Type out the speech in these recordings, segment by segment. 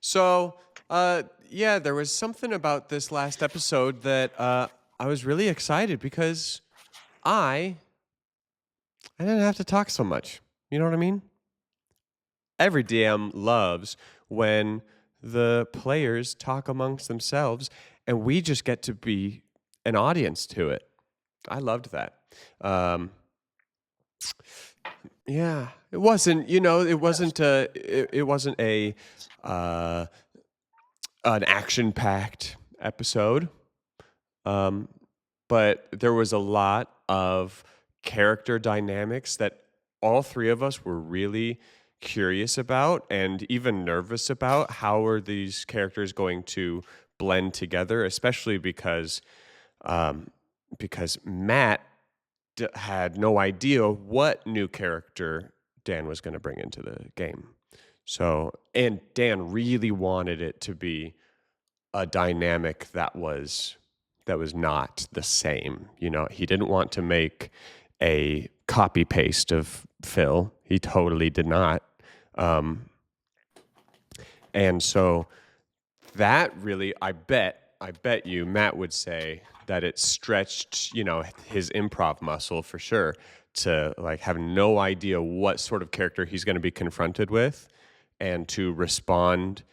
So, yeah, there was something about this last episode that I was really excited because I I didn't have to talk so much. You know what I mean? Every DM loves when the players talk amongst themselves and we just get to be an audience to it. I loved that. Um, yeah, it wasn't, it wasn't it wasn't a uh, an action-packed episode. Um, but there was a lot of character dynamics that all three of us were really curious about and even nervous about. How are these characters going to blend together, especially um, because Matt had no idea what new character Dan was going to bring into the game. So, and Dan really wanted it to be a dynamic that was not the same. He didn't want to make a copy paste of Phil. He totally did not. And so that really, I bet you, Matt would say that it stretched, his improv muscle for sure to like have no idea what sort of character he's going to be confronted with and to respond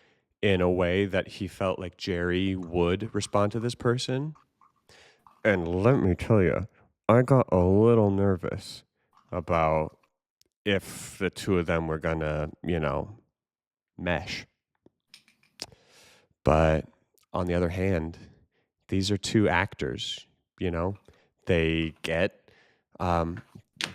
in a way that he felt like Jerry would respond to this person. And let me tell you, I got a little nervous about if the two of them were gonna, mesh. But on the other hand, these are two actors, you know. They get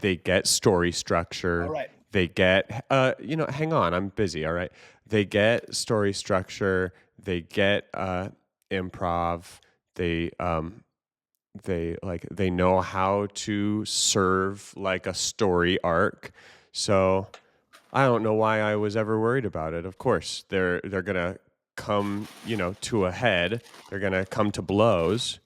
they get story structure. All right. They get hang on, I'm busy, all right. They get story structure, they get improv, they they know how to serve like a story arc. So I don't know why I was ever worried about it. Of course, they're gonna come, to a head. They're gonna come to blows,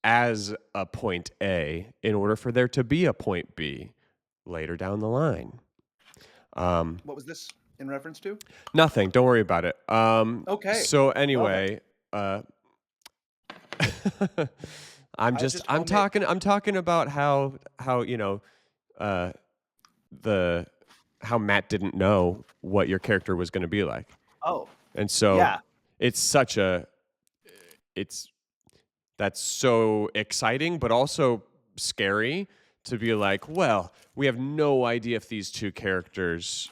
as a point A in order for there to be a point B later down the line. What was this in reference to? Nothing. Don't worry about it. Okay. So Well then. anyway, I'm talking about how how Matt didn't know what your character was going to be like. Oh. And so Yeah. that's so exciting, but also scary to be like, well, we have no idea if these two characters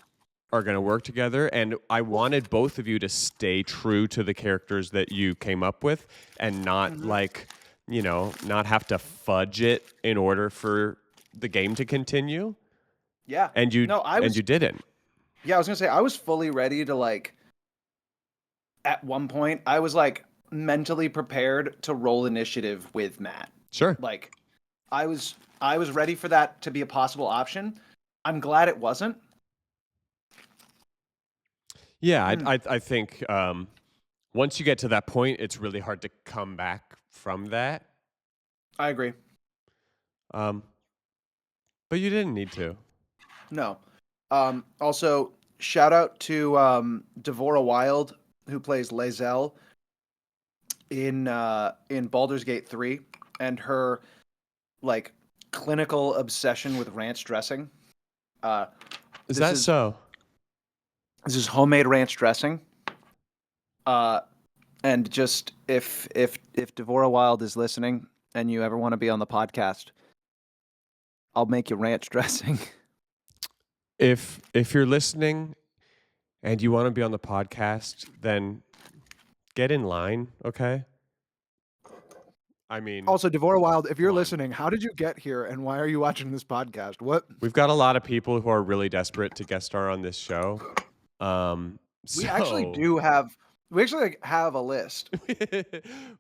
are going to work together. And I wanted both of you to stay true to the characters that you came up with and not not have to fudge it in order for the game to continue. Yeah. And you didn't. Yeah, I was gonna say I was fully ready to at one point I was mentally prepared to roll initiative with Matt. Sure. I was ready for that to be a possible option. I'm glad it wasn't. Yeah, I think once you get to that point, it's really hard to come back from that. I agree. But you didn't need to. No. Also, shout out to Devora Wild, who plays Lae'zel in Baldur's Gate 3, and her clinical obsession with ranch dressing. Is that so? This is homemade ranch dressing. And just if Devora Wild is listening and you ever want to be on the podcast, I'll make you ranch dressing. If you're listening and you want to be on the podcast, then get in line, okay? I mean, also, Devora Wild, if you're listening, how did you get here and why are you watching this podcast? What? We've got a lot of people who are really desperate to guest star on this show. We actually have a list.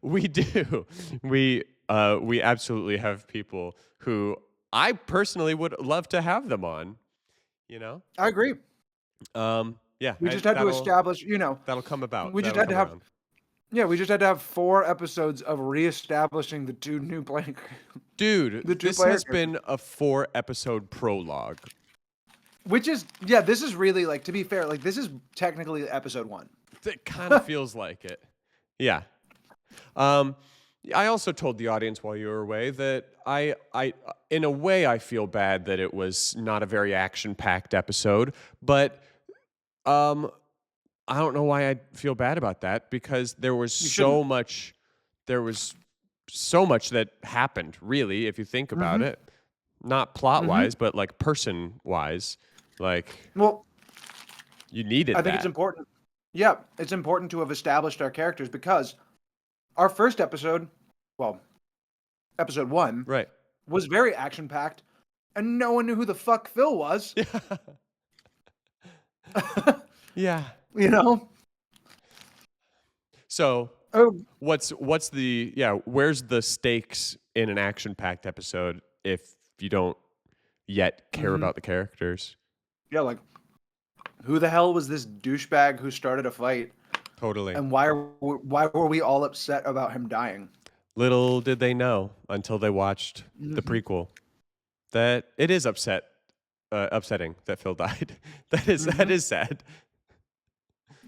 We do. We absolutely have people who I personally would love to have them on. I agree. Yeah. We just had to establish, that'll come about. We just had to have around. Yeah, we just had to have 4 episodes of reestablishing the 2 new players. Dude, this has been a 4-episode prologue. Which is, yeah, this is really, like, to be fair, like, this is technically episode 1. It kind of feels like it. Yeah. I also told the audience while you were away that in a way, I feel bad that it was not a very action-packed episode, but I don't know why I feel bad about that, because there was so much that happened, really, if you think about it. Not plot-wise, but like person-wise. Like, Well, you needed I think that. it's important. Yeah, it's important to have established our characters, because our first episode, well, episode 1, Right. was very action-packed, and no one knew who the fuck Phil was. Yeah. You know? So, Oh, where's the stakes in an action-packed episode if you don't yet care about the characters? yeah, like, who the hell was this douchebag who started a fight? Totally. And why were we all upset about him dying? Little did they know until they watched the prequel that it is upsetting that Phil died. That is sad.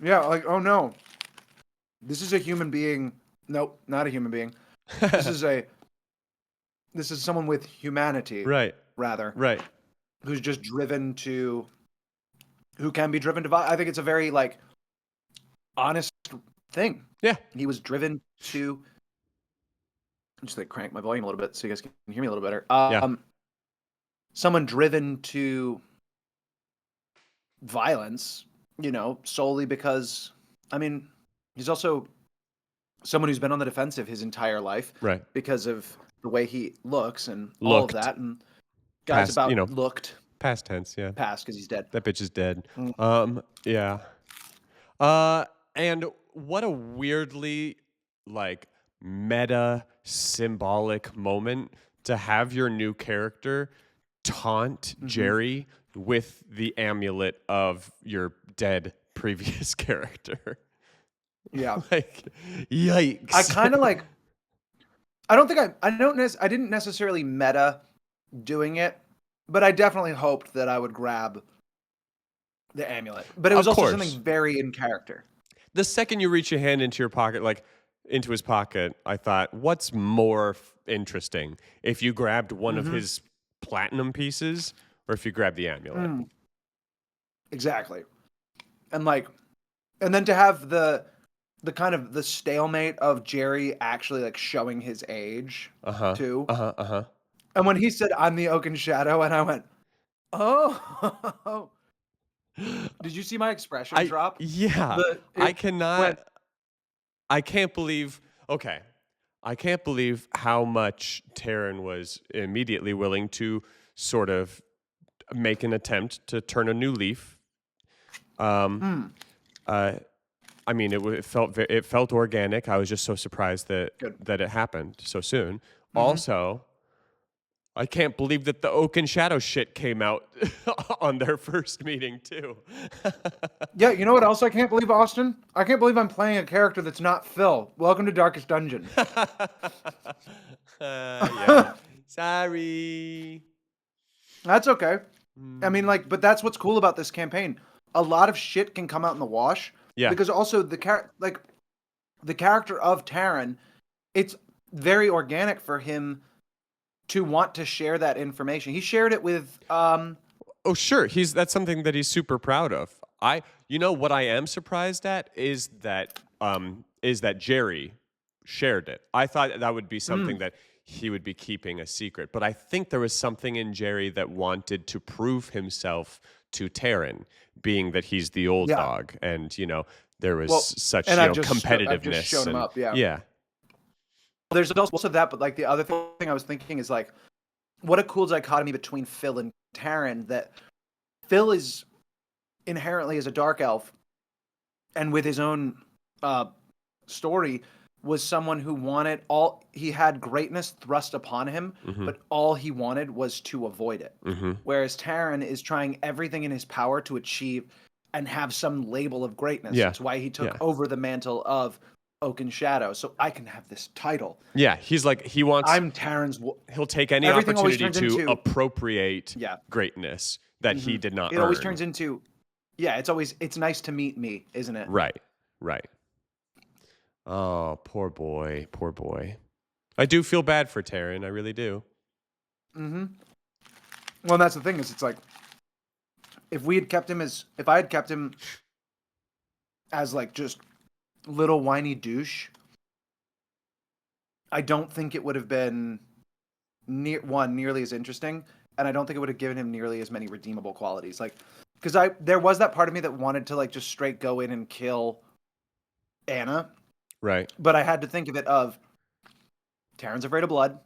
Yeah, like, oh no. This is a human being. Nope, not a human being. This is someone with humanity. Right. Rather. Right. Who can be driven to violence. I think it's a very, like, honest thing. Yeah. He was driven to, just like crank my volume a little bit so you guys can hear me a little better. Someone driven to violence, solely because, I mean, he's also someone who's been on the defensive his entire life, Right. Because of the way he looks and all of that, and guys Past, looked past tense, yeah. past because he's dead. That bitch is dead. Yeah. And what a weirdly, like, meta symbolic moment to have your new character taunt Jerry with the amulet of your dead previous character. Yeah. Like, yikes. I kind of like. I didn't necessarily meta doing it, but I definitely hoped that I would grab the amulet. But it was also something very in character. The second you reach your hand into your pocket, like into his pocket, I thought, what's more interesting? If you grabbed one of his platinum pieces or if you grabbed the amulet? Exactly. And then to have the kind of the stalemate of Jerry actually, like, showing his age too. And when he said, "I'm the Oaken Shadow," and I went, "Oh." Did you see my expression drop? Yeah. I can't believe how much Taryn was immediately willing to sort of make an attempt to turn a new leaf. I mean, it felt organic. I was just so surprised that it happened so soon. Also, I can't believe that the Oaken Shadow shit came out on their first meeting too. Yeah, you know what else I can't believe, Austin? I can't believe I'm playing a character that's not Phil. Welcome to Darkest Dungeon. Yeah. Sorry. That's okay. I mean, but that's what's cool about this campaign. A lot of shit can come out in the wash. Yeah. Because also the character of Taryn, it's very organic for him to want to share that information. He shared it with Oh, sure. That's something that he's super proud of. What I am surprised at is that Jerry shared it. I thought that would be something that he would be keeping a secret, but I think there was something in Jerry that wanted to prove himself to Taryn, being that he's the old dog, and there was such competitiveness. I've just shown him up, yeah. There's also that, but like the other thing I was thinking is, like, what a cool dichotomy between Phil and Taryn, that Phil is inherently as a dark elf, and with his own story, was someone who he had greatness thrust upon him, but all he wanted was to avoid it. Whereas Taryn is trying everything in his power to achieve and have some label of greatness. Yeah. That's why he took over the mantle of Oaken Shadow, so I can have this title. Yeah, he's like, I'm Taryn's. He'll take any opportunity to appropriate greatness that he did not It earn. always turns into, yeah, it's nice to meet me, isn't it? Right. Oh, poor boy. I do feel bad for Taryn. I really do. Well, and that's the thing is, it's like, if I had kept him as like just little whiny douche, I don't think it would have been nearly as interesting, and I don't think it would have given him nearly as many redeemable qualities. Like, because there was that part of me that wanted to like just straight go in and kill Anna, Right. but I had to think of it of Taryn's afraid of blood.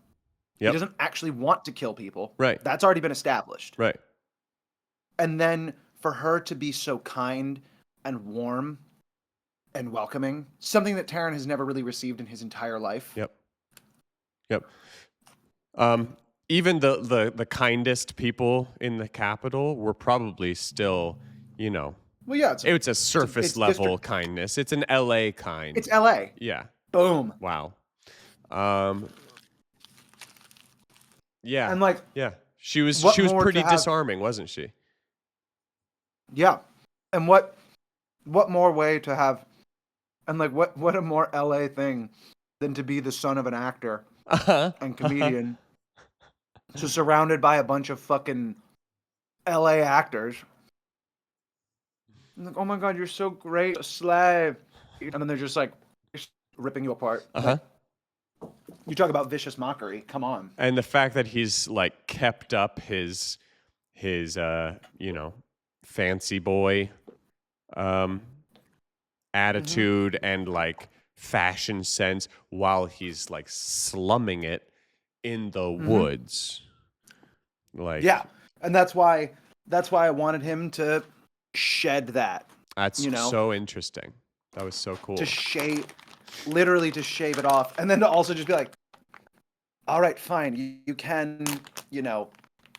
Yep. He doesn't actually want to kill people. Right. That's already been established. Right. And then for her to be so kind and warm and welcoming, something that Taryn has never really received in his entire life. Yep. Even the kindest people in the capital were probably still, Well, yeah, it's a surface level kindness. It's an LA kind. It's LA. Yeah. Boom. Wow. Yeah. And like, yeah, she was pretty disarming, wasn't she? Yeah. And what more way to have, and like what a more LA thing than to be the son of an actor and comedian, so surrounded by a bunch of fucking LA actors. I'm like, oh my god, you're so great, slave. And then they're just like ripping you apart. Like, you talk about vicious mockery. Come on. And the fact that he's like kept up his fancy boy attitude and like fashion sense while he's like slumming it in the woods. Like, yeah. And that's why I wanted him to shed that. That's so interesting. That was so cool. Literally to shave it off, and then to also just be like, all right, fine, you can,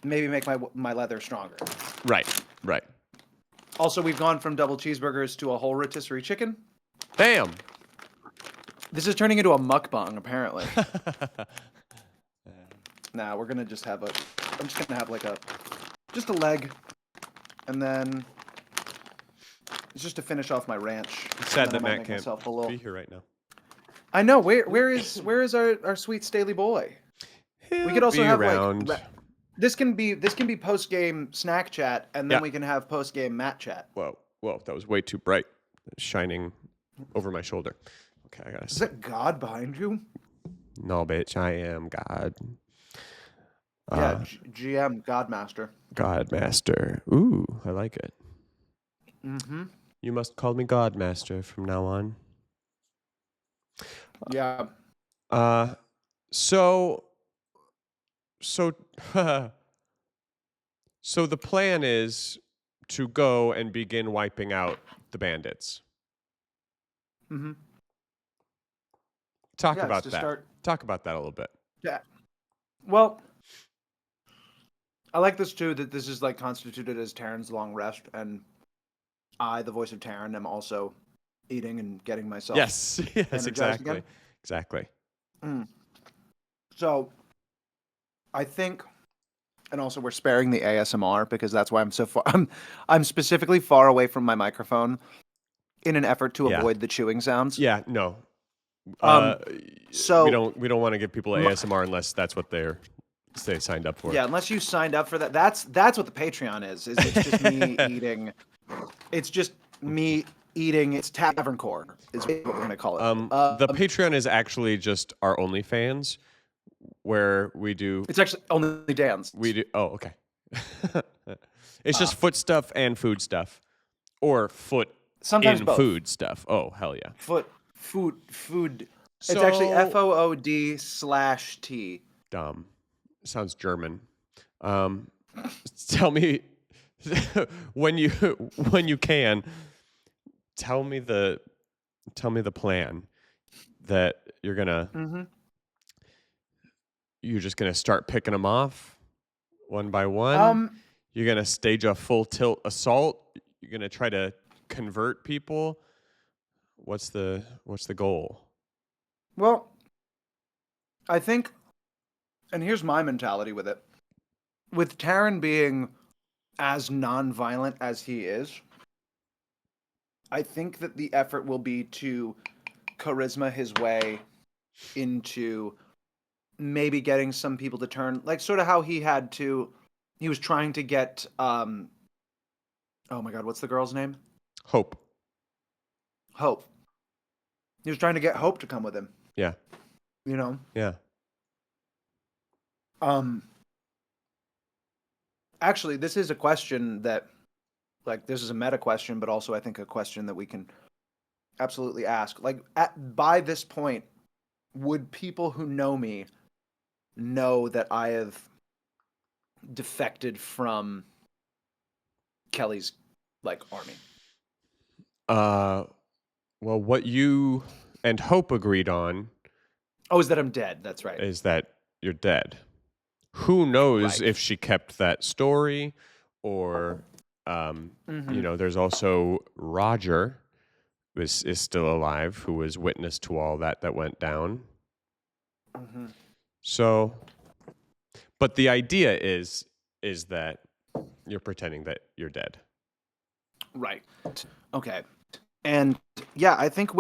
maybe make my leather stronger. Right. Also, we've gone from double cheeseburgers to a whole rotisserie chicken. Damn. This is turning into a mukbang, apparently. Nah, we're gonna just have I'm just gonna have like just a leg, and then it's just to finish off my ranch. It's sad that Matt can't be here right now. I know. Where is our sweet Staley boy? He'll we could also have around. Like this can be post game snack chat, and then we can have post game Matt chat. Whoa, that was way too bright, shining over my shoulder. Okay, I gotta. Is that God behind you? No, bitch, I am God. Yeah, GM Godmaster. Godmaster. Ooh, I like it. Mm-hmm. You must call me Godmaster from now on. Yeah. So the plan is to go and begin wiping out the bandits. Mm-hmm. Talk about that. Talk about that a little bit. Yeah. Well, I like this too, that this is like constituted as Taryn's long rest, and I, the voice of Taryn, am also eating and getting myself. Yes, exactly. Exactly. So I think, and also we're sparing the ASMR because that's why I'm so far. I'm specifically far away from my microphone in an effort to avoid the chewing sounds. Yeah, no. So we don't want to give people ASMR unless that's what they signed up for. Yeah, unless you signed up for that. That's what the Patreon is. It's just me eating. It's just me eating. It's Tavern Core is what we're gonna call it. The Patreon is actually just our OnlyFans, where we do. It's actually only dance. We do. Oh, okay. It's just foot stuff and food stuff, or foot sometimes in both. Food stuff. Oh, hell yeah. Food. It's actually FOOD/T. Dumb. Sounds German. Tell me when you can. Tell me the plan that you're gonna. Mm-hmm. You're just gonna start picking them off one by one. You're gonna stage a full tilt assault. You're gonna try to convert people. What's the goal? Well, I think, and here's my mentality with it. With Taryn being as non-violent as he is, I think that the effort will be to charisma his way into maybe getting some people to turn, like sort of how he was trying to get oh my god, what's the girl's name? Hope. Hope. He was trying to get Hope to come with him, Yeah. you know? Yeah. Um Actually, this is a question that, like, this is a meta question, but also I think a question that we can absolutely ask. Like, by this point, would people who know me know that I have defected from Kelly's, like, army? Well, what you and Hope agreed on Oh, is that I'm dead? That's right. is that you're dead. Who knows Right. if she kept that story, or there's also Roger is still alive, who was witness to all that went down. Mm-hmm. So, but the idea is that you're pretending that you're dead. Right. Okay. And yeah, I think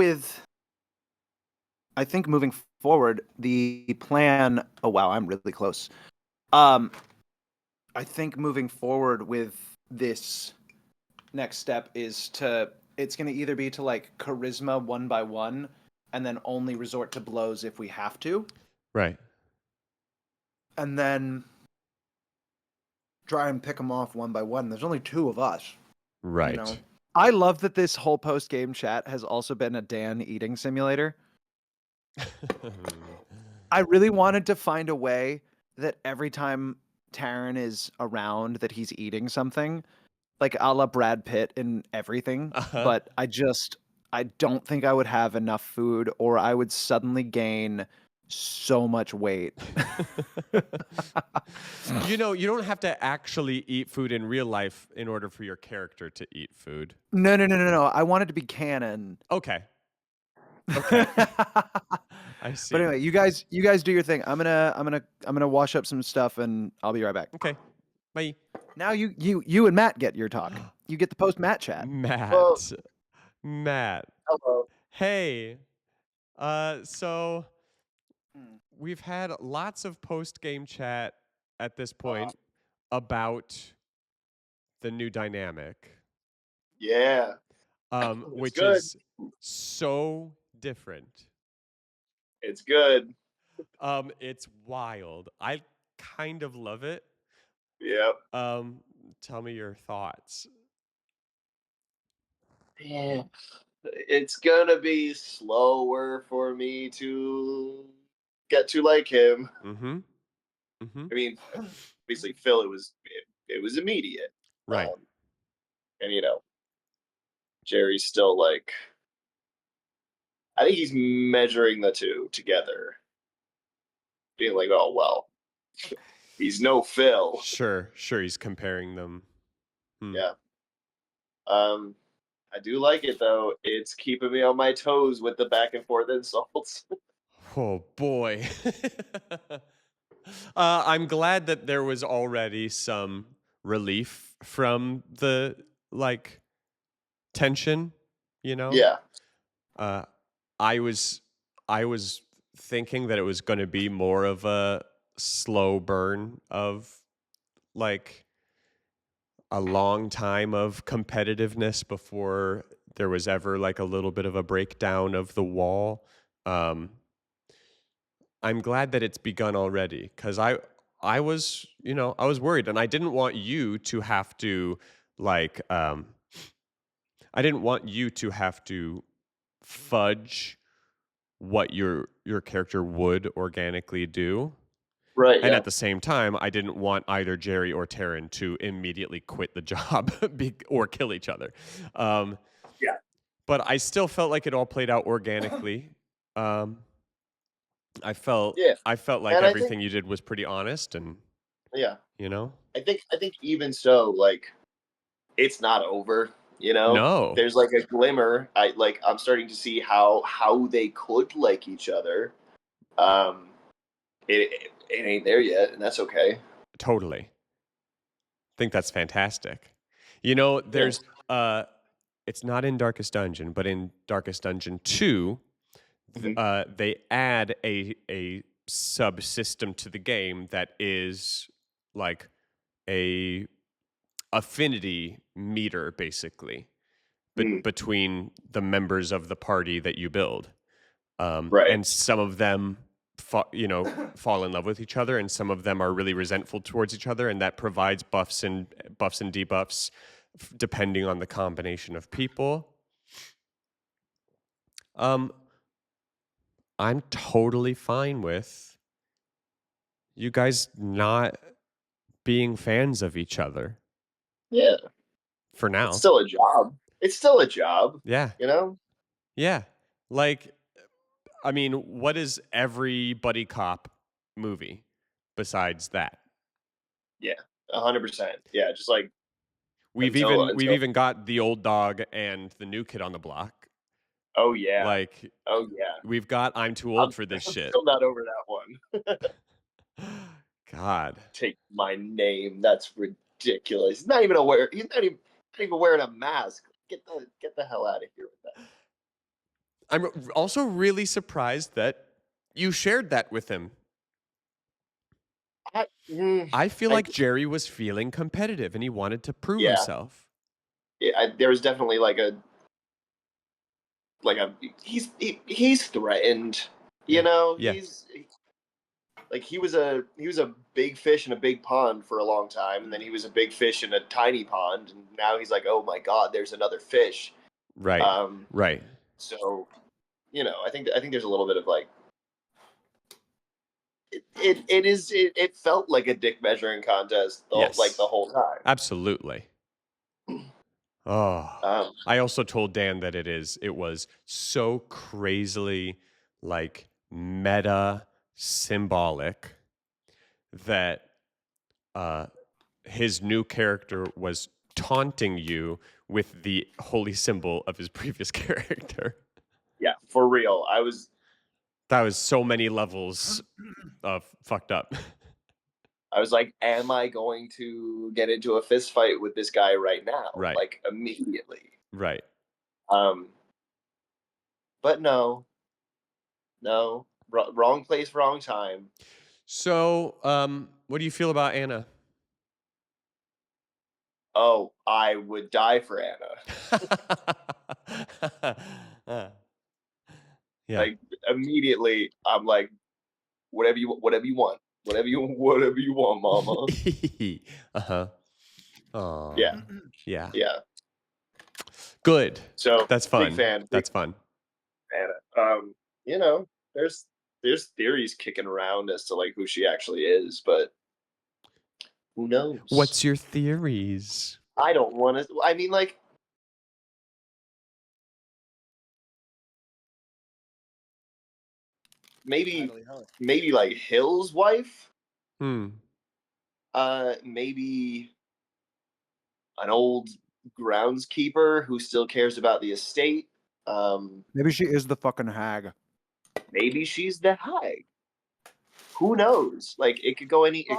moving forward, the plan. Oh wow, I'm really close. I think moving forward with this next step is it's going to either be to like charisma one by one and then only resort to blows if we have to, Right. and then try and pick them off one by one. There's only two of us, Right. you know. I love that this whole post game chat has also been a Dan eating simulator. I really wanted to find a way that every time Taryn is around that he's eating something, like a la Brad Pitt in everything, but I don't think I would have enough food, or I would suddenly gain so much weight. You don't have to actually eat food in real life in order for your character to eat food. No. I want it to be canon. Okay. Okay. I see. But anyway, you guys do your thing. I'm gonna wash up some stuff and I'll be right back. Okay. Bye. Now you and Matt get your talk. You get the post Matt chat. Matt. Well- Matt. Hello. Hey. So we've had lots of post game chat at this point about the new dynamic. Yeah. Which good. is so different. It's good. It's wild. I kind of love it. Yep. Tell me your thoughts. Yeah. It's gonna be slower for me to get to like him. Mm-hmm. Mm-hmm. I mean, obviously Phil, it was immediate. Right. And Jerry's still like, I think he's measuring the two together. Being like, oh well. He's no Phil. Sure. He's comparing them. Yeah. I do like it though. It's keeping me on my toes with the back and forth insults. Oh boy. I'm glad that there was already some relief from the tension, Yeah. I was thinking that it was going to be more of a slow burn of a long time of competitiveness before there was ever a little bit of a breakdown of the wall. I'm glad that it's begun already, because I was worried, and I didn't want you to have to fudge what your character would organically do. Right. And Yeah. at the same time, I didn't want either Jerry or Taryn to immediately quit the job or kill each other. Yeah. But I still felt like it all played out organically. I felt like And I everything think- you did was pretty honest, and Yeah. I think even so, it's not over. No. There's a glimmer. I'm starting to see how they could like each other. It ain't there yet, and that's okay. Totally. think that's fantastic. You know, there's it's not in Darkest Dungeon, but in Darkest Dungeon 2, they add a subsystem to the game that is like a affinity meter, basically, between the members of the party that you build. Right. And some of them fall in love with each other, and some of them are really resentful towards each other, and that provides buffs and debuffs depending on the combination of people. I'm totally fine with you guys not being fans of each other Yeah. for now. It's still a job. It's still a job. Yeah. You know? Yeah. Like, I mean, what is every buddy cop movie besides that? Yeah. 100%. Yeah. Just like We've even got the old dog and the new kid on the block. Oh yeah. Like, oh yeah. We've got I'm too old for this shit. Still not over that one. God. Take my name. That's ridiculous. He's not even aware. He's not even wearing a mask. Get the hell out of here with that. I'm also really surprised that you shared that with him. I feel like Jerry was feeling competitive and he wanted to prove himself. Yeah, there was definitely he's threatened. You know, Yeah. he was a big fish in a big pond for a long time, and then he was a big fish in a tiny pond, and now he's like, oh my god, there's another fish. Right. Right. So, you know, I think there's a little bit of like it felt like a dick measuring contest the whole time. Absolutely. Oh. I also told Dan that it was so crazily like meta symbolic that his new character was taunting you with the holy symbol of his previous character. Yeah, for real. That was so many levels of fucked up. I was like, am I going to get into a fist fight with this guy right now? Right. Like immediately. Right. But no. Wrong place, wrong time. So, what do you feel about Anna? Oh, I would die for Anna. Yeah. Like immediately, I'm like, whatever you want, whatever you want, mama. Uh-huh. Oh. Yeah. Yeah. Yeah. Good. So that's fun. Big fan. That's fun. Anna. You know, there's theories kicking around as to like who she actually is, but who knows? What's your theories? I don't want to. I mean, like, maybe like Hill's wife. Maybe an old groundskeeper who still cares about the estate. Maybe she is the fucking hag. Maybe she's the hag. Who knows? Like, it could go any way.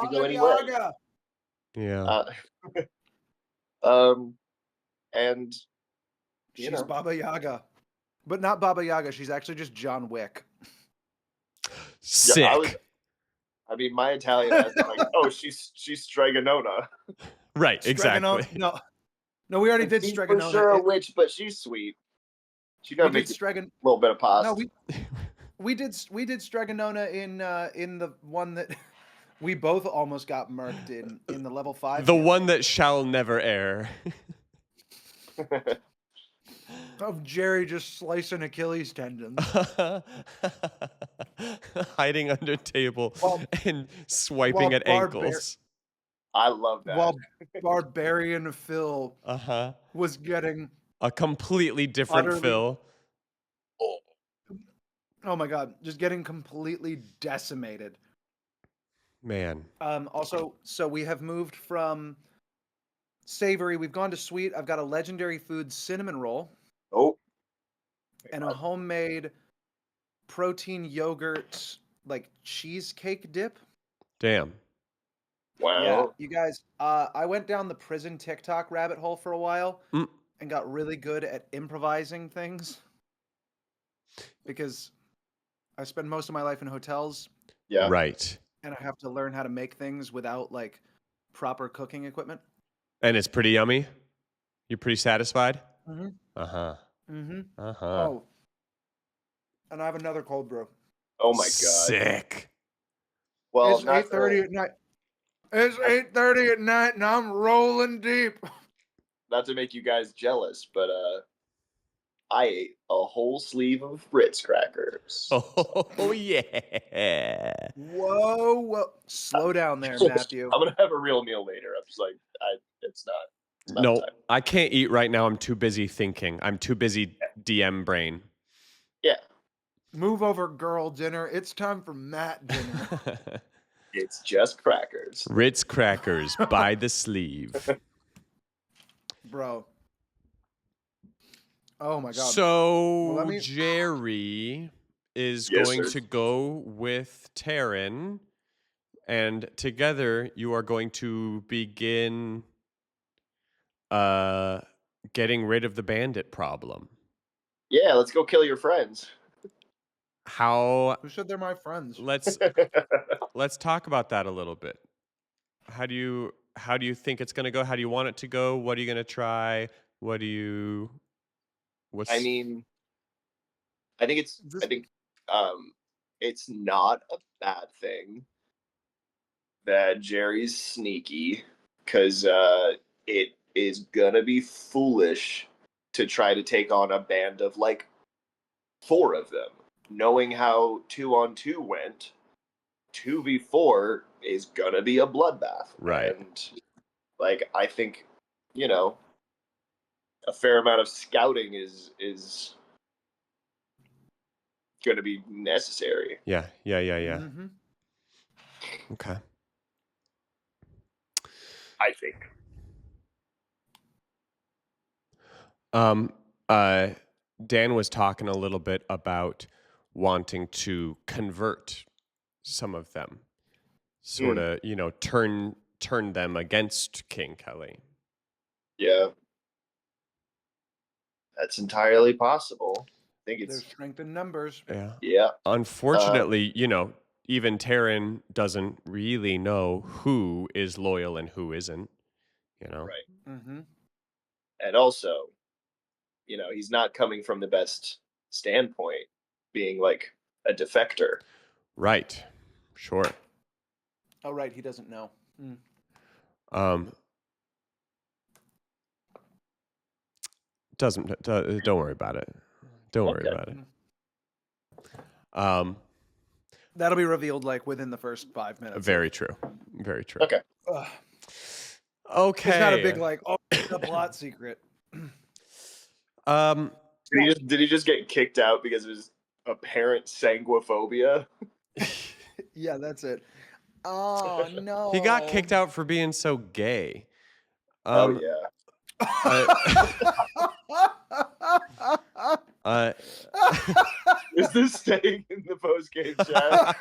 Yeah. And she's Baba Yaga, but not Baba Yaga. She's actually just John Wick. Sick. Yeah, I mean, my Italian has like, oh, she's Stregonona. Right. Exactly. No, we already did Stregonona. For sure a witch, but she's sweet. She got make a little bit of pasta. No, we did Stregonona in the one that we both almost got murked in the level 5. The one that shall never air. Of Jerry just slicing Achilles tendons. Hiding under table and swiping at ankles. I love that. While Barbarian Phil was getting a completely different Phil. Oh my god, just getting completely decimated. Man. Also, so we have moved from savory, we've gone to sweet. I've got a legendary food cinnamon roll. Oh. And a homemade protein yogurt like cheesecake dip. Damn. Wow. Yeah, you guys. I went down the prison TikTok rabbit hole for a while Mm. and got really good at improvising things because I spend most of my life in hotels Yeah. Right. and I have to learn how to make things without like proper cooking equipment. And it's pretty yummy. You're pretty satisfied? Mm-hmm. Uh-huh. Mm-hmm. Uh-huh. Oh, and I have another cold brew. Oh my god. Sick. Well, It's 8:30 at night. It's 8:30 at night, and I'm rolling deep. not to make you guys jealous, but I ate a whole sleeve of Ritz crackers. Oh yeah. Whoa, whoa! Slow down there, Matthew. I'm gonna have a real meal later. I'm just like, it's not No, time. I can't eat right now. I'm too busy thinking. I'm too busy DM brain. Yeah, Move over, girl dinner. It's time for Matt dinner. it's just crackers. Ritz crackers by the sleeve. Bro. Oh my god. So let me- Jerry is Yes, going sir. to go with Taryn, and together you are going to begin getting rid of the bandit problem. Yeah, let's go kill your friends. How Who said they're my friends? let's talk about that a little bit. How do you think it's going to go? How do you want it to go? What are you going to try? What's I mean, I think it's not a bad thing that Jerry's sneaky, because it is gonna be foolish to try to take on a band of like 4 of them. Knowing how 2-on-2 went, 2v4 is gonna be a bloodbath. Right. And like I think, a fair amount of scouting is gonna be necessary. Yeah. Mm-hmm. Okay. I think. Dan was talking a little bit about wanting to convert some of them, sort of, turn them against King Kelly. Yeah. That's entirely possible. I think There's it's strength in numbers. yeah. Unfortunately, even Taryn doesn't really know who is loyal and who isn't. Right. Mm-hmm. And also, he's not coming from the best standpoint, being like a defector. Right. Sure. Oh, right. He doesn't know. Mm. Don't worry about it. Don't worry Okay. about it. That'll be revealed like within the first 5 minutes. Very true. Very true. Okay. Okay. It's not a big like, oh, a plot secret. Did he just get kicked out because of his apparent sanguiphobia? Yeah, that's it. Oh no. He got kicked out for being so gay. Oh yeah. Is this staying in the post game chat?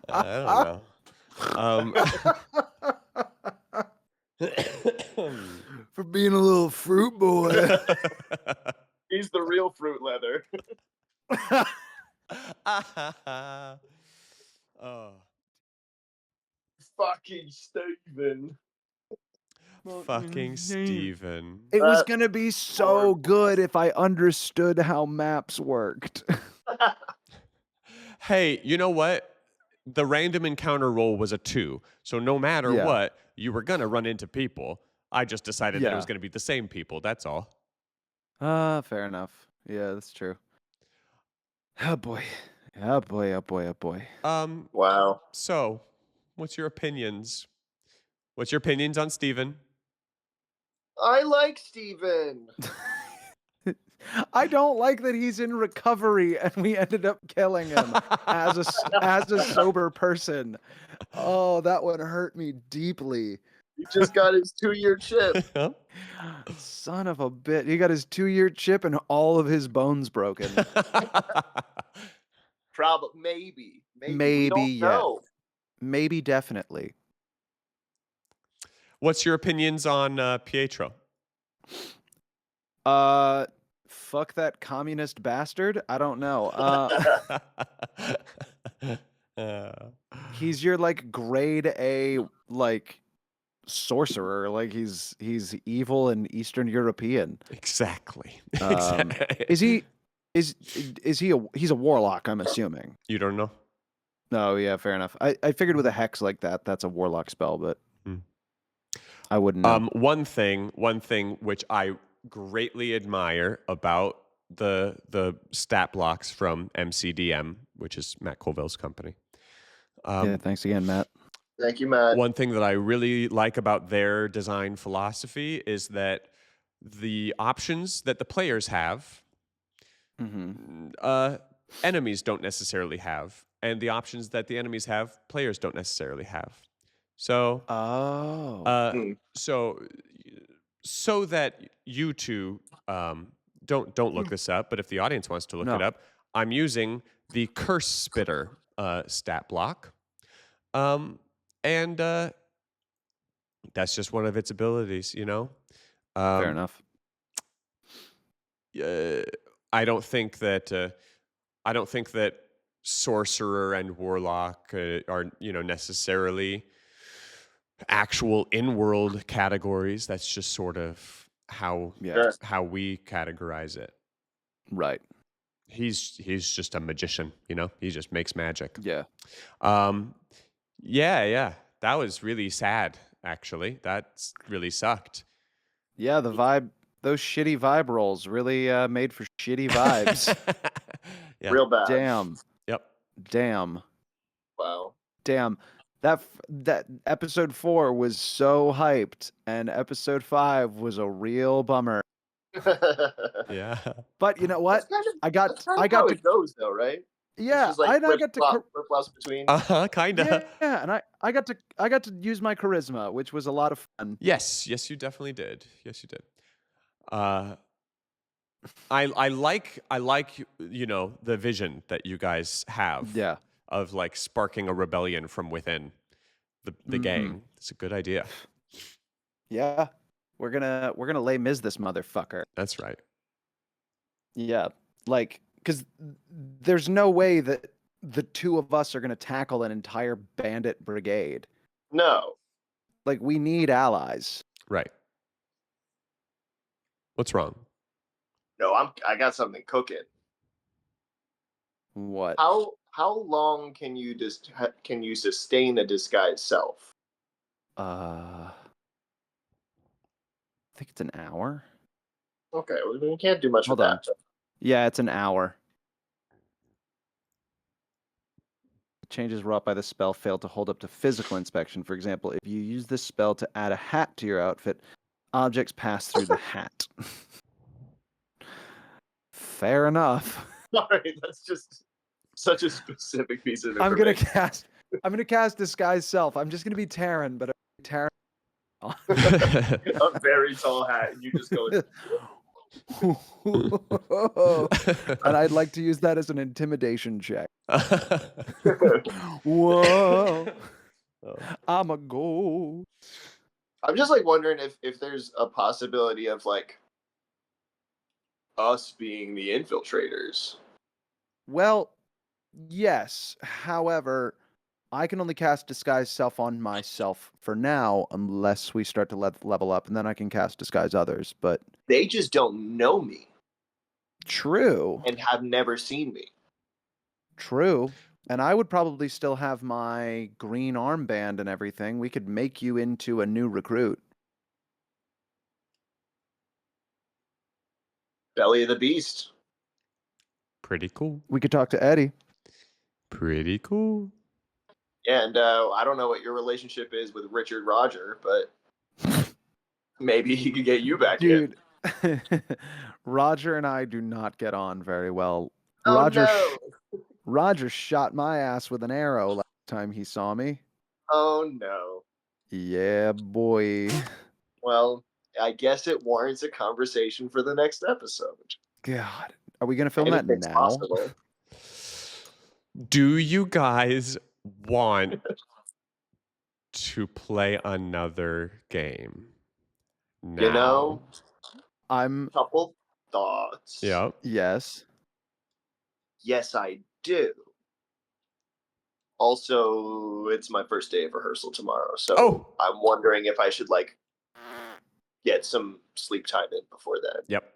I don't know. For being a little fruit boy. He's the real fruit leather. Oh. Fucking Steven. Fucking Steven. It was gonna be so good if I understood how maps worked. Hey, you know what? The random encounter roll was a 2. So no matter Yeah. what, you were going to run into people. I just decided that it Yeah. was going to be the same people. That's all. Fair enough. Yeah, that's true. Oh boy. Oh boy, oh boy, oh boy. Wow. So, what's your opinions? What's your opinions on Steven? I like Steven. I don't like that he's in recovery and we ended up killing him as a sober person. Oh, that one hurt me deeply. He just got his 2-year chip. Son of a bit. He got his 2-year chip and all of his bones broken. Probably, maybe. We Maybe, don't yeah. know. Maybe, definitely. What's your opinions on Pietro? Fuck that communist bastard. I don't know. He's your like grade A like sorcerer. Like he's evil and Eastern European. Exactly. Is he he's a warlock, I'm assuming. You don't know? No, yeah, fair enough. I figured with a hex like that's a warlock spell, but I wouldn't know. One thing which I greatly admire about the stat blocks from MCDM, which is Matt Colville's company. Yeah, thanks again, Matt. Thank you, Matt. One thing that I really like about their design philosophy is that the options that the players have, enemies don't necessarily have, and the options that the enemies have, players don't necessarily have. So, so that you two don't look this up, but if the audience wants to look it up, I'm using the Curse Spitter stat block, and that's just one of its abilities. You know, Fair enough. I don't think that sorcerer and warlock are necessarily actual in-world categories. That's just sort of how we categorize it. Right. He's just a magician, he just makes magic. Yeah. Yeah. That was really sad, actually. That's really sucked. Yeah, those shitty vibe rolls really made for shitty vibes. Yeah. Real bad. Damn. Yep. Damn. Wow. Damn. That episode 4 was so hyped, and episode 5 was a real bummer. Yeah. But you know what? I got how to it goes though, right? Yeah, It's just like I got to flip-flops between. Kinda. Yeah, and I got to use my charisma, which was a lot of fun. Yes, you definitely did. Yes, you did. I like the vision that you guys have. Yeah. Of like sparking a rebellion from within the gang. It's a good idea. Yeah. We're gonna lay Miz this motherfucker. That's right. Yeah. Like, because there's no way that the two of us are gonna tackle an entire bandit brigade. No. Like, we need allies. Right. What's wrong? No, I got something cooking. What? How long can you sustain a disguised self? I think it's an hour. Okay, well, we can't do much Hold with on. that. Yeah, it's an hour. Changes wrought by the spell fail to hold up to physical inspection. For example, if you use this spell to add a hat to your outfit, objects pass through the hat. Fair enough. Sorry, that's just such a specific piece of information. I'm gonna cast disguise self. I'm just gonna be Taryn, but Taryn. A very tall hat, and you just go. And I'd like to use that as an intimidation check. Whoa. I'm a ghost. I'm just like wondering if there's a possibility of like us being the infiltrators. Well, yes. However, I can only cast disguise self on myself for now, unless we start to level up, and then I can cast disguise others. But They just don't know me true. and have never seen me. True. And I would probably still have my green armband and everything. We could make you into a new recruit. Belly of the beast. Pretty cool. We could talk to Eddie. Pretty cool. Yeah, and I don't know what your relationship is with Richard Roger, but maybe he could get you back in. Dude, Roger and I do not get on very well. Oh, no. Roger shot my ass with an arrow last time he saw me. Oh, no. Yeah, boy. Well, I guess it warrants a conversation for the next episode. God. Are we going to film that Anything's now? possible. Do you guys want to play another game. Now. You know, I'm couple thoughts. Yeah. yes. Yes, I do. Also, it's my first day of rehearsal tomorrow, so I'm wondering if I should like get some sleep time in before then. Yep.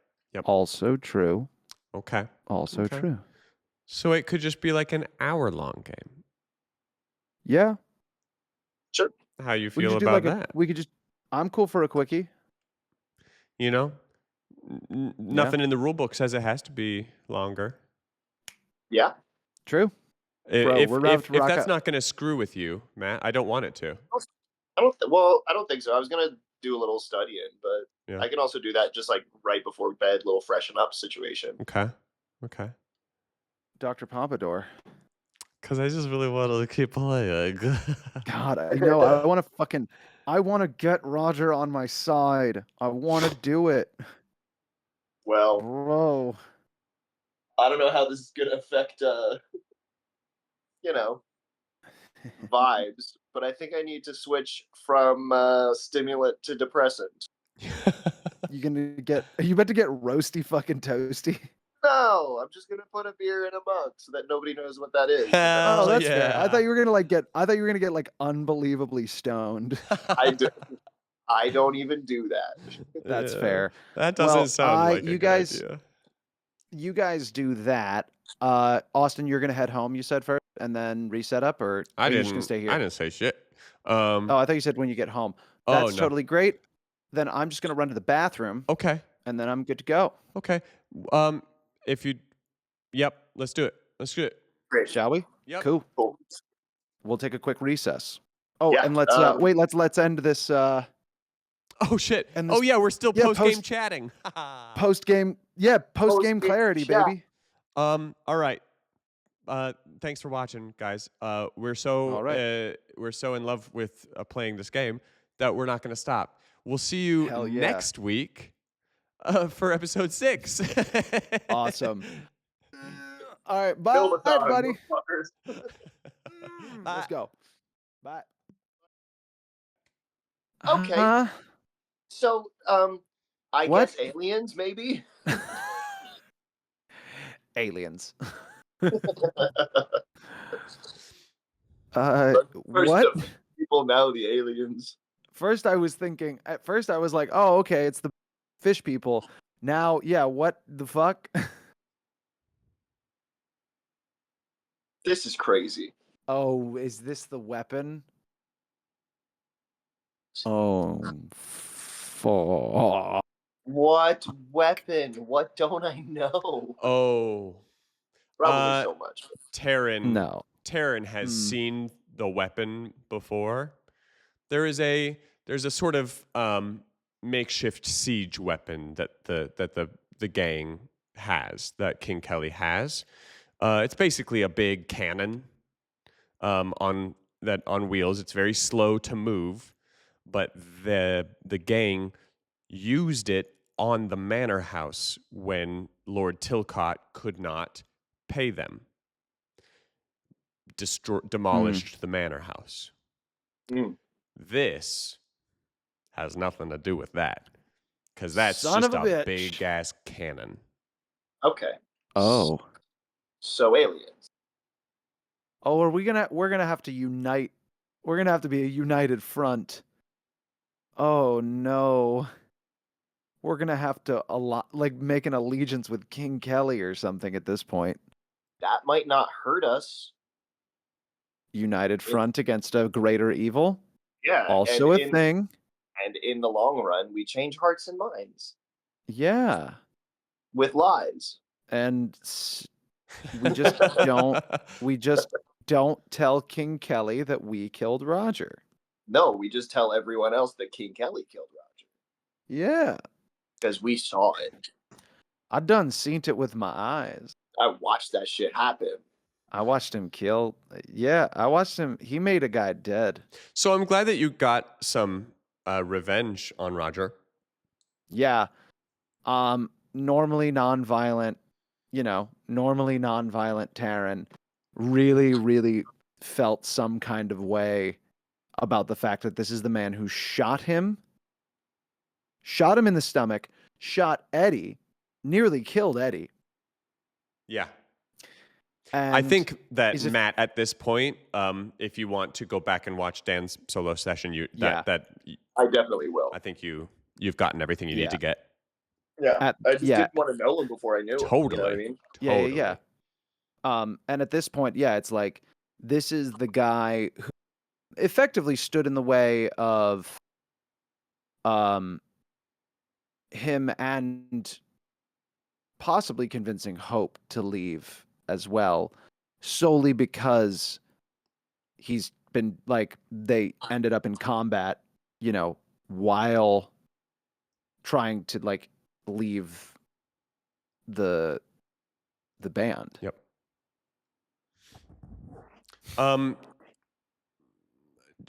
Also true. Okay. Also Okay. true. So it could just be like an hour-long game. Yeah. Sure. How you We feel could do about like that? we could just. I'm cool for a quickie. You know, nothing in the rule book says it has to be longer. Yeah. True. Bro, If we're about to rock that's out. not going to screw with you, Matt, I don't want it to. I don't think so. I was gonna do a little studying, but Yeah. I can also do that just like right before bed, little freshen up situation. Okay. Dr. Pompadour. Because I just really want to keep playing. God, I know. I want to get Roger on my side. I want to do it. Well, Bro. I don't know how this is gonna affect vibes, but I think I need to switch from stimulant to depressant. Are you about to get roasty fucking toasty? No, I'm just gonna put a beer in a mug so that nobody knows what that is. Hell That's fair. I yeah. thought you were gonna get like unbelievably stoned. I don't even do that. That's Yeah. fair. That doesn't sound like you a guys, good idea. You guys do that. Austin, you're gonna head home. You said first, and then reset up, or are you just gonna stay here? I didn't say shit. Oh, I thought you said when you get home. That's no. totally great. Then I'm just gonna run to the bathroom. Okay. And then I'm good to go. Okay. Let's do it. Great. Shall we? Yep. Cool. Cool. We'll take a quick recess. Oh, Yeah, and let's wait. Let's end this. Oh shit. And Oh yeah, we're still post game post- chatting. Post game. Yeah, post game Post-game clarity, chat. baby. All right. Thanks for watching, guys. We're so All right. we're so in love with playing this game that we're not going to stop. We'll see you Hell yeah. next week for episode 6. Awesome. All right, bye, Fill the time, everybody. motherfuckers. Let's go. Bye. Okay. Huh? So, I What? guess aliens, maybe? Aliens. First What? of people, now the aliens. First, I was thinking. At first, I was like, "Oh, okay, it's the fish people." Now, yeah, what the fuck? This is crazy. Oh, is this the weapon? Oh, fuck. What weapon? What don't I know? Oh, Probably so much. Taryn. No. Taryn has seen the weapon before. There's a sort of makeshift siege weapon that the gang has, that King Kelly has. It's basically a big cannon on wheels. It's very slow to move, but the gang used it on the manor house when Lord Tilcott could not pay them. Demolished the manor house. This has nothing to do with that, because that's Son just of a bitch. big ass cannon. Okay. Oh. So aliens. Oh, we're gonna have to unite. We're gonna have to be a united front. Oh no. We're gonna have to make an allegiance with King Kelly or something at this point. That might not hurt us. United front against a greater evil. Yeah. Also a thing. And in the long run, we change hearts and minds. Yeah. With lies. And we just don't tell King Kelly that we killed Roger. No, we just tell everyone else that King Kelly killed Roger. Yeah. Because we saw it. I done seen it with my eyes. I watched that shit happen. I watched him kill. Yeah, I watched him. He made a guy dead. So I'm glad that you got some revenge on Roger. Yeah. Normally nonviolent Taryn really, really felt some kind of way about the fact that this is the man who shot him in the stomach, shot Eddie, nearly killed Eddie. Yeah. And I think that is it- Matt, at this point, if you want to go back and watch Dan's solo session, Yeah. I definitely will. I think you've gotten everything you need Yeah. to get. Yeah, I just yeah. didn't want to know him before I knew him. Totally. You know what I mean? Totally. Yeah. And at this point, yeah, it's like this is the guy who effectively stood in the way of him and possibly convincing Hope to leave as well, solely because he's been like they ended up in combat, you know, while trying to like leave the band. Yep.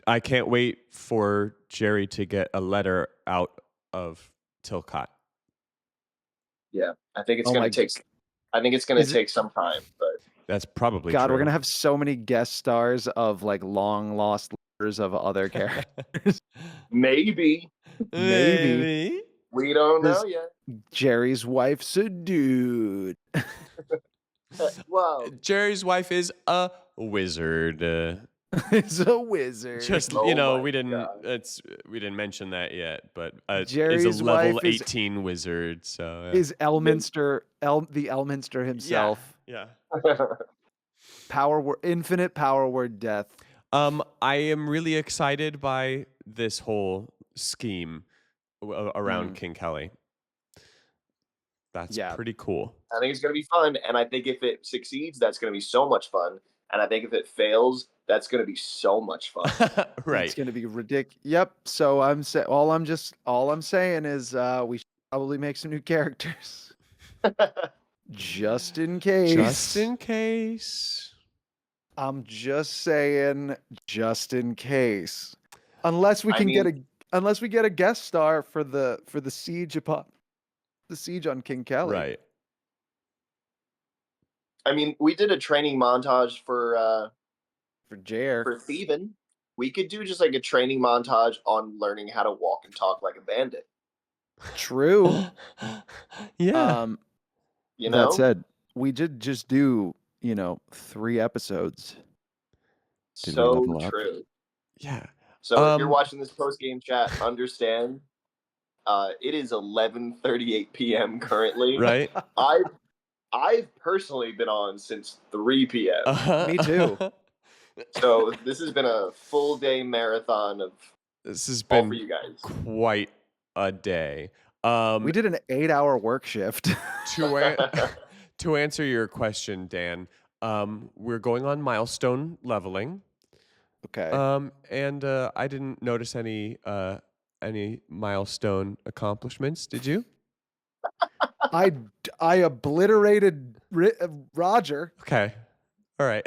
I can't wait for Jerry to get a letter out of Tilcott. Yeah, I think it's Oh going my- to take. I think it's going Is to it- take some time, but That's probably God, true. we're gonna have so many guest stars of like long lost letters of other characters. maybe Maybe. we don't know This- yet. Jerry's wife's a dude. Well, Jerry's wife is a wizard. He's a wizard. Just Oh my we didn't. God. We didn't mention that yet, but is Jerry's a level wife is- 18 wizard. So is Elminster the Elminster himself. Yeah. Infinite power word death. I am really excited by this whole scheme around King Kelly. That's Yeah. pretty cool. I think it's going to be fun, and I think if it succeeds, that's going to be so much fun. And I think if it fails, that's going to be so much fun. Right. It's gonna be ridiculous. Yep. So all I'm saying is we should probably make some new characters. Just in case. Just in case. I'm just saying, just in case. Unless we can get a guest star for the siege on King Kelly. Right. I mean, we did a training montage for Jer. thieving. We could do just like a training montage on learning how to walk and talk like a bandit. True. Yeah. You know, That said, we did just do, 3 episodes. Did we so level up? true. Yeah. So if you're watching this post game chat, understand it is 11:38 p.m. currently. Right. I've personally been on since 3 p.m. Me too. So this has been a full day marathon of This has all been for you guys. quite a day. We did an 8-hour work shift. To answer your question, Dan, we're going on milestone leveling. Okay. And I didn't notice any milestone accomplishments. Did you? I obliterated Roger, Okay. All right.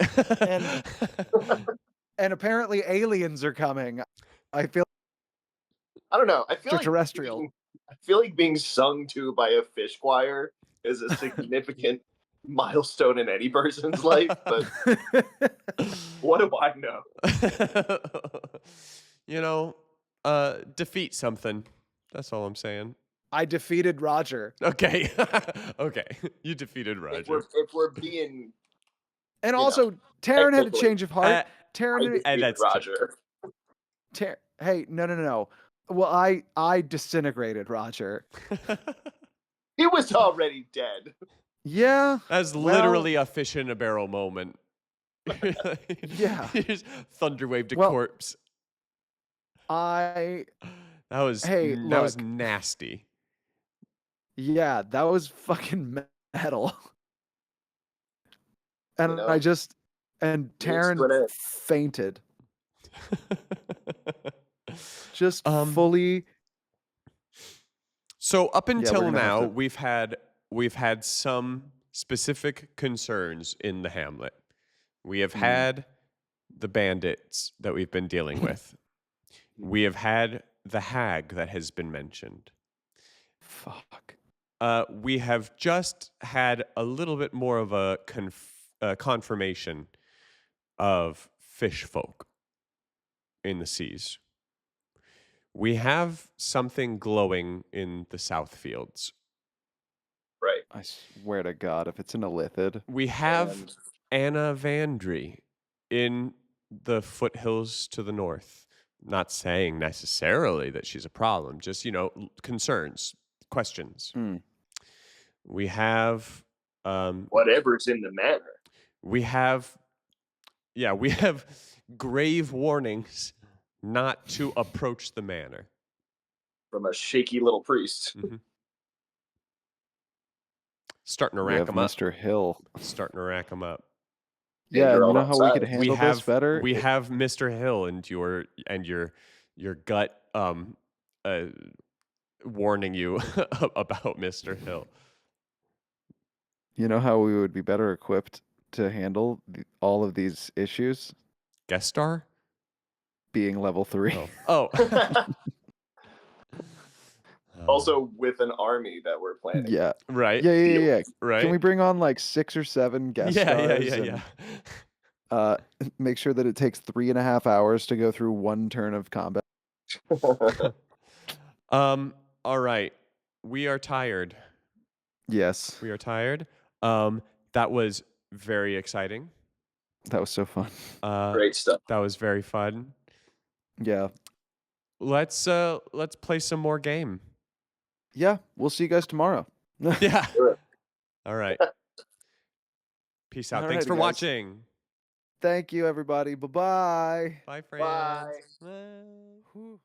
and apparently aliens are coming. I feel I don't know. I feel extraterrestrial. like being sung to by a fish choir is a significant milestone in any person's life, but what do I know? Defeat something. That's all I'm saying. I defeated Roger. Okay. Okay. You defeated If Roger. we're being And You also, Taryn had a technically, change of heart. Taryn, and that's Roger. hey, no. Well, I disintegrated Roger. He was already dead. Yeah. That's well, literally a fish in a barrel moment. Yeah. You just thunder waved a Well, corpse. That was nasty. Yeah, that was fucking metal. And Taryn fainted. Just fully. So up until we're gonna have now, to- we've had some specific concerns in the Hamlet. We have had the bandits that we've been dealing with. We have had the hag that has been mentioned. Fuck. We have just had a little bit more of a confirmation of fish folk. in the seas. We have something glowing in the south fields. Right. I swear to God, if it's an Illithid, We have And Anna Vandry in the foothills to the north. Not saying necessarily that she's a problem, just, concerns, questions. We have whatever's in the manor. we have grave warnings not to approach the manor. From a shaky little priest. Mhm. Starting to we rack have them up. Mr. Hill. Starting to rack them up. Yeah, you're and you all know how we could outside. handle this better? We have Mr. Hill and your gut warning you about Mr. Hill. You know how we would be better equipped to handle all of these issues? Guest star? Being level 3. Oh. Also with an army that we're planning. Yeah. Right. Yeah. Right. Can we bring on like 6 or 7 guest stars? Yeah. Make sure that it takes 3.5 hours to go through one turn of combat. All right. We are tired. Yes. We are tired. That was very exciting. That was so fun. Great stuff. That was very fun. Yeah. Let's play some more game. Yeah. We'll see you guys tomorrow. Yeah. Sure. All right. Peace out. All Thanks righty, for guys. watching. Thank you, everybody. Bye-bye. Bye, friends. Bye. Bye.